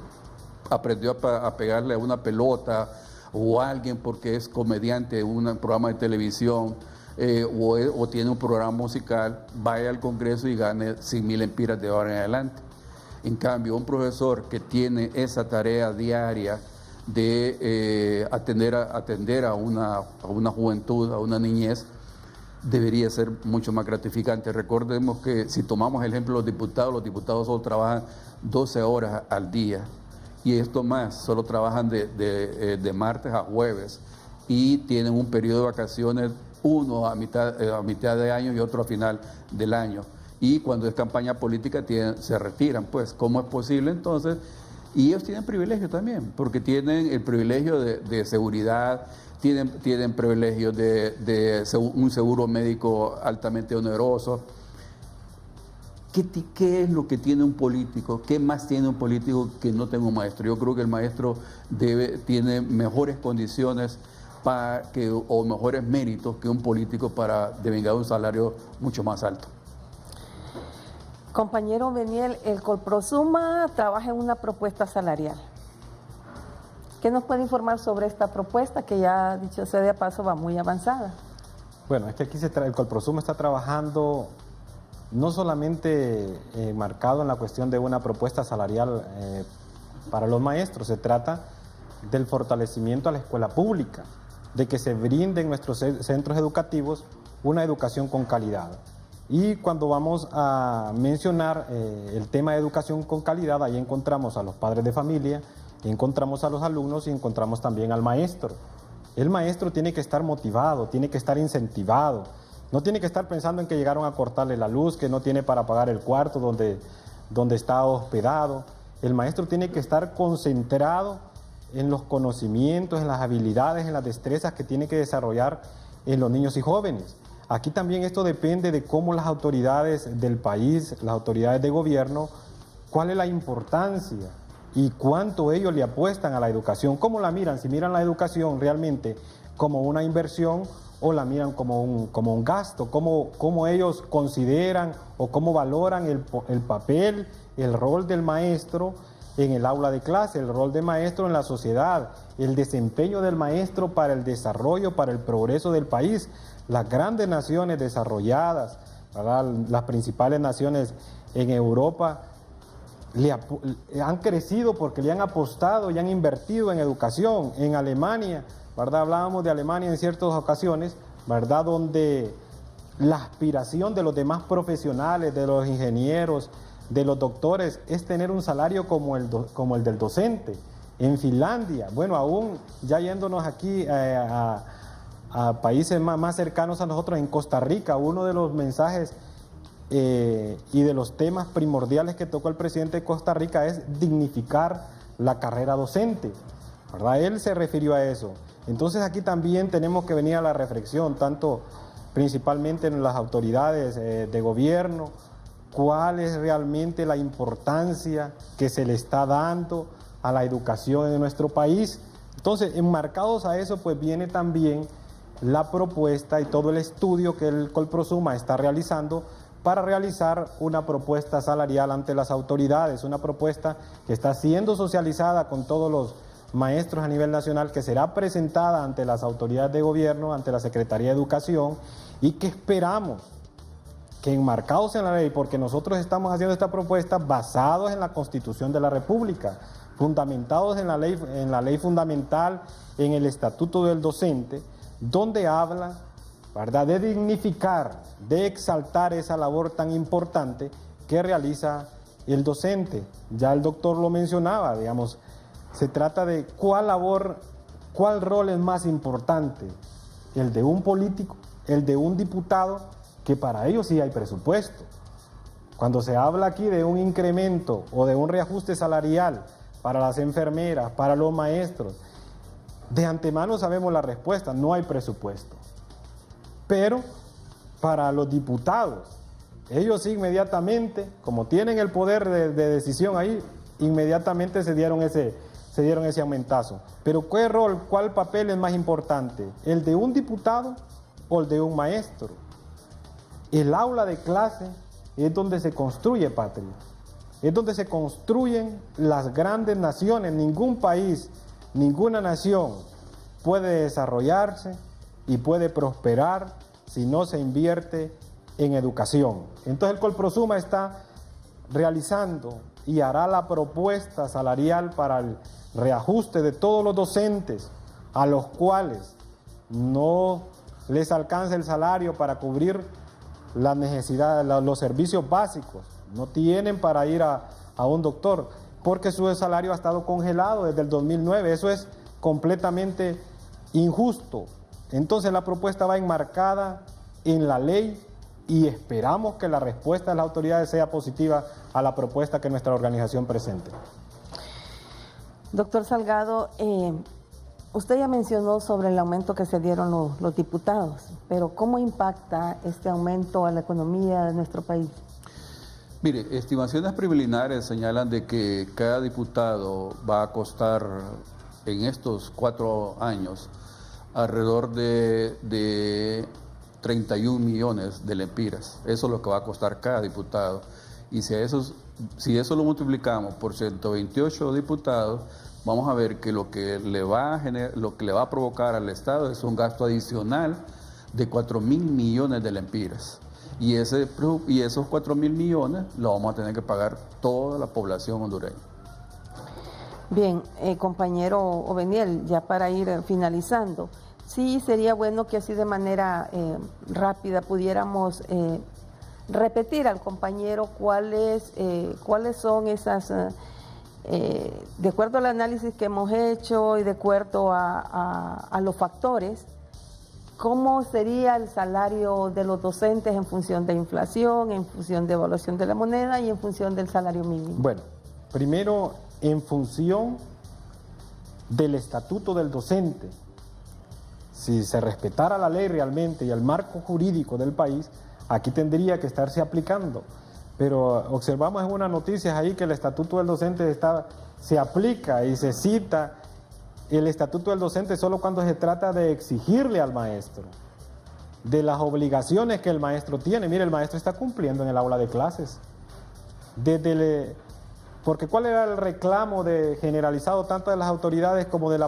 aprendió a pegarle a una pelota, o alguien porque es comediante en un programa de televisión, o tiene un programa musical, vaya al Congreso y gane 100.000 empiras de ahora en adelante. En cambio, un profesor que tiene esa tarea diaria de atender a una juventud, a una niñez, debería ser mucho más gratificante. Recordemos que si tomamos el ejemplo de los diputados solo trabajan 12 horas al día, y esto más, solo trabajan de martes a jueves, y tienen un periodo de vacaciones, uno a mitad de año y otro a final del año. Y cuando es campaña política se retiran. Pues, ¿cómo es posible entonces? Y ellos tienen privilegio también, porque tienen el privilegio de seguridad, tienen privilegio de un seguro médico altamente oneroso. ¿Qué es lo que tiene un político? ¿Qué más tiene un político que no tenga un maestro? Yo creo que el maestro tiene mejores condiciones o mejores méritos que un político para devengar un salario mucho más alto. Compañero Beniel, el Colprosuma trabaja en una propuesta salarial. ¿Qué nos puede informar sobre esta propuesta que ya, dicho sea de paso, va muy avanzada? Bueno, es que aquí el Colprosuma está trabajando no solamente marcado en la cuestión de una propuesta salarial para los maestros, se trata del fortalecimiento a la escuela pública, de que se brinde en nuestros centros educativos una educación con calidad. Y cuando vamos a mencionar el tema de educación con calidad, ahí encontramos a los padres de familia, encontramos a los alumnos y encontramos también al maestro. El maestro tiene que estar motivado, tiene que estar incentivado, no tiene que estar pensando en que llegaron a cortarle la luz, que no tiene para pagar el cuarto donde está hospedado. el maestro tiene que estar concentrado en los conocimientos, en las habilidades, en las destrezas que tiene que desarrollar en los niños y jóvenes. Aquí también esto depende de cómo las autoridades del país, las autoridades de gobierno, cuál es la importancia y cuánto ellos le apuestan a la educación. ¿Cómo la miran? Si miran la educación realmente como una inversión o la miran como un gasto, cómo ellos consideran o cómo valoran el papel, el rol del maestro en el aula de clase, el rol del maestro en la sociedad, el desempeño del maestro para el desarrollo, para el progreso del país. Las grandes naciones desarrolladas, ¿verdad?, las principales naciones en Europa, han crecido porque le han apostado y han invertido en educación. En Alemania, ¿verdad?, hablábamos de Alemania en ciertas ocasiones, ¿verdad?, donde la aspiración de los demás profesionales, de los ingenieros, de los doctores, es tener un salario como el del docente. En Finlandia, bueno, aún ya yéndonos aquí a países más cercanos a nosotros, en Costa Rica, uno de los mensajes y de los temas primordiales que tocó el presidente de Costa Rica es dignificar la carrera docente, ¿verdad? Él se refirió a eso. Entonces aquí también tenemos que venir a la reflexión, tanto principalmente en las autoridades de gobierno, cuál es realmente la importancia que se le está dando a la educación en nuestro país. Entonces, enmarcados a eso, pues viene también la propuesta y todo el estudio que el Colprosuma está realizando para realizar una propuesta salarial ante las autoridades, una propuesta que está siendo socializada con todos los maestros a nivel nacional, que será presentada ante las autoridades de gobierno, ante la Secretaría de Educación, y que esperamos que enmarcados en la ley, porque nosotros estamos haciendo esta propuesta basados en la Constitución de la República, fundamentados en la ley fundamental, en el Estatuto del Docente, donde habla, ¿verdad?, de dignificar, de exaltar esa labor tan importante que realiza el docente. Ya el doctor lo mencionaba, digamos, se trata de cuál rol es más importante, el de un político, el de un diputado, que para ellos sí hay presupuesto. Cuando se habla aquí de un incremento o de un reajuste salarial para las enfermeras, para los maestros, de antemano sabemos la respuesta, no hay presupuesto. Pero para los diputados, ellos inmediatamente, como tienen el poder de decisión ahí, inmediatamente se dieron ese aumentazo. Pero ¿qué rol, cuál papel es más importante? ¿El de un diputado o el de un maestro? El aula de clase es donde se construye patria, es donde se construyen las grandes naciones. Ningún país, ninguna nación puede desarrollarse y puede prosperar si no se invierte en educación. Entonces el Colprosuma está realizando y hará la propuesta salarial para el reajuste de todos los docentes a los cuales no les alcanza el salario para cubrir las necesidades, los servicios básicos, no tienen para ir a un doctor, porque su salario ha estado congelado desde el 2009, eso es completamente injusto. Entonces la propuesta va enmarcada en la ley y esperamos que la respuesta de las autoridades sea positiva a la propuesta que nuestra organización presente. Doctor Salgado, usted ya mencionó sobre el aumento que se dieron los diputados, pero ¿cómo impacta este aumento a la economía de nuestro país? Mire, estimaciones preliminares señalan de que cada diputado va a costar en estos 4 años alrededor de 31 millones de lempiras. Eso es lo que va a costar cada diputado. Y si eso lo multiplicamos por 128 diputados, vamos a ver que lo que le va a provocar al Estado es un gasto adicional de 4.000 millones de lempiras. Y esos 4.000 millones lo vamos a tener que pagar toda la población hondureña. Bien, compañero Oveniel, ya para ir finalizando, sí sería bueno que así de manera rápida pudiéramos repetir al compañero cuáles son esas, de acuerdo al análisis que hemos hecho y de acuerdo a los factores, cómo sería el salario de los docentes en función de inflación, en función de evaluación de la moneda y en función del salario mínimo. Bueno, Primero, en función del estatuto del docente. Si se respetara la ley realmente y el marco jurídico del país, aquí tendría que estarse aplicando. Pero observamos en unas noticias ahí que el estatuto del docente se aplica y se cita el estatuto del docente solo cuando se trata de exigirle al maestro de las obligaciones que el maestro tiene. Mire, el maestro está cumpliendo en el aula de clases. Porque ¿cuál era el reclamo generalizado tanto de las autoridades como de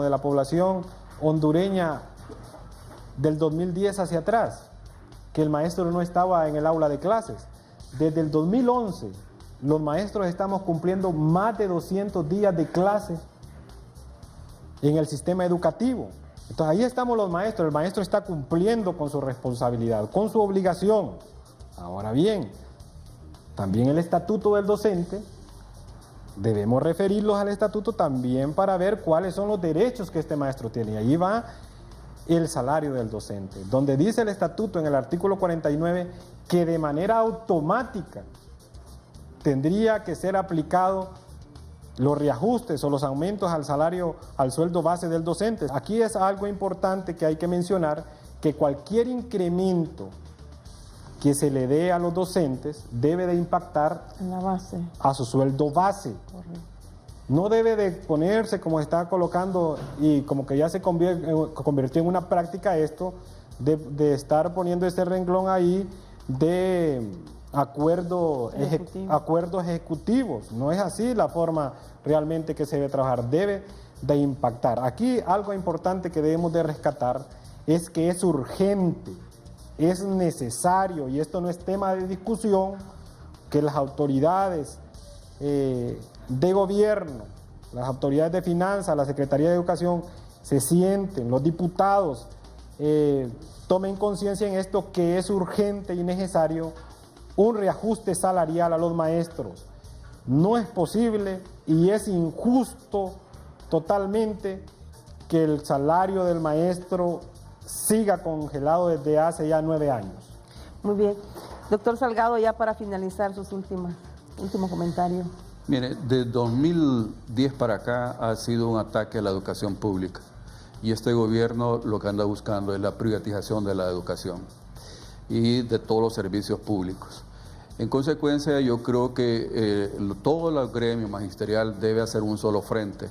la población hondureña del 2010 hacia atrás? Que el maestro no estaba en el aula de clases. Desde el 2011, los maestros estamos cumpliendo más de 200 días de clase en el sistema educativo. Entonces ahí estamos los maestros, el maestro está cumpliendo con su responsabilidad, con su obligación. Ahora bien, también el estatuto del docente, debemos referirlos al estatuto también para ver cuáles son los derechos que este maestro tiene. Y ahí va el salario del docente, donde dice el estatuto en el artículo 49 que de manera automática tendría que ser aplicado los reajustes o los aumentos al salario, al sueldo base del docente. Aquí es algo importante que hay que mencionar, que cualquier incremento que se le dé a los docentes debe de impactar en la base, a su sueldo base. Correcto. No debe de ponerse como está colocando y como que ya se convirtió en una práctica esto, de estar poniendo este renglón ahí de acuerdos ejecutivos. No es así la forma realmente que se debe trabajar, debe de impactar. Aquí algo importante que debemos de rescatar es que es urgente, es necesario, y esto no es tema de discusión, que las autoridades de gobierno, las autoridades de finanzas, la Secretaría de Educación se sienten, los diputados tomen conciencia en esto, que es urgente y necesario un reajuste salarial a los maestros. No es posible y es injusto totalmente que el salario del maestro siga congelado desde hace ya 9 años. Muy bien. Doctor Salgado, ya para finalizar sus último comentario. Mire, de 2010 para acá ha sido un ataque a la educación pública y este gobierno lo que anda buscando es la privatización de la educación y de todos los servicios públicos. En consecuencia, yo creo que todo el gremio magisterial debe hacer un solo frente.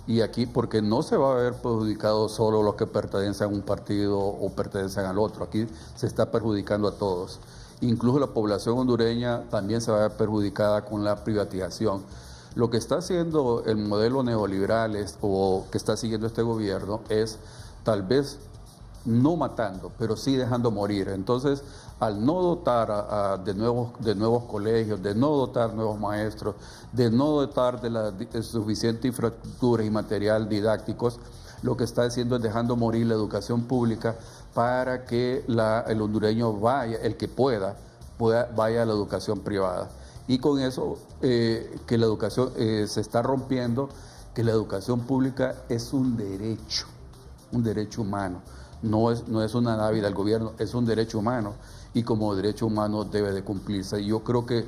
Y aquí, porque no se va a ver perjudicado solo los que pertenecen a un partido o pertenecen al otro, aquí se está perjudicando a todos. Incluso la población hondureña también se va a ver perjudicada con la privatización. Lo que está haciendo el modelo neoliberal o que está siguiendo este gobierno es tal vez no matando, pero sí dejando morir. Entonces, al no dotar de nuevos colegios, de no dotar nuevos maestros, de no dotar de suficiente infraestructura y material didácticos, lo que está haciendo es dejando morir la educación pública para que el hondureño vaya, el que pueda vaya a la educación privada. Y con eso, que la educación se está rompiendo, que la educación pública es un derecho humano. No es una dávida del gobierno, es un derecho humano y como derecho humano debe de cumplirse. Y yo creo que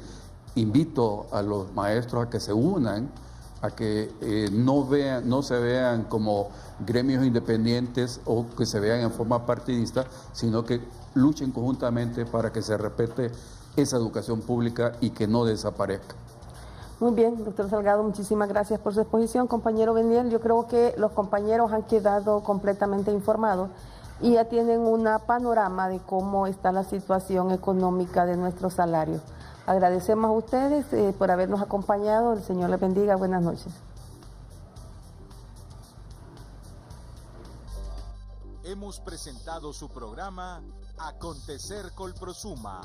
invito a los maestros a que se unan, a que no se vean como gremios independientes o que se vean en forma partidista, sino que luchen conjuntamente para que se respete esa educación pública y que no desaparezca. Muy bien, doctor Salgado, muchísimas gracias por su exposición. Compañero Beniel, yo creo que los compañeros han quedado completamente informados y ya tienen un panorama de cómo está la situación económica de nuestros salarios. Agradecemos a ustedes por habernos acompañado. El Señor les bendiga. Buenas noches. Hemos presentado su programa Acontecer Colprosuma.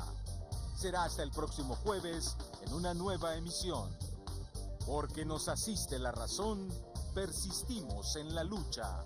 Será hasta el próximo jueves en una nueva emisión. Porque nos asiste la razón, persistimos en la lucha.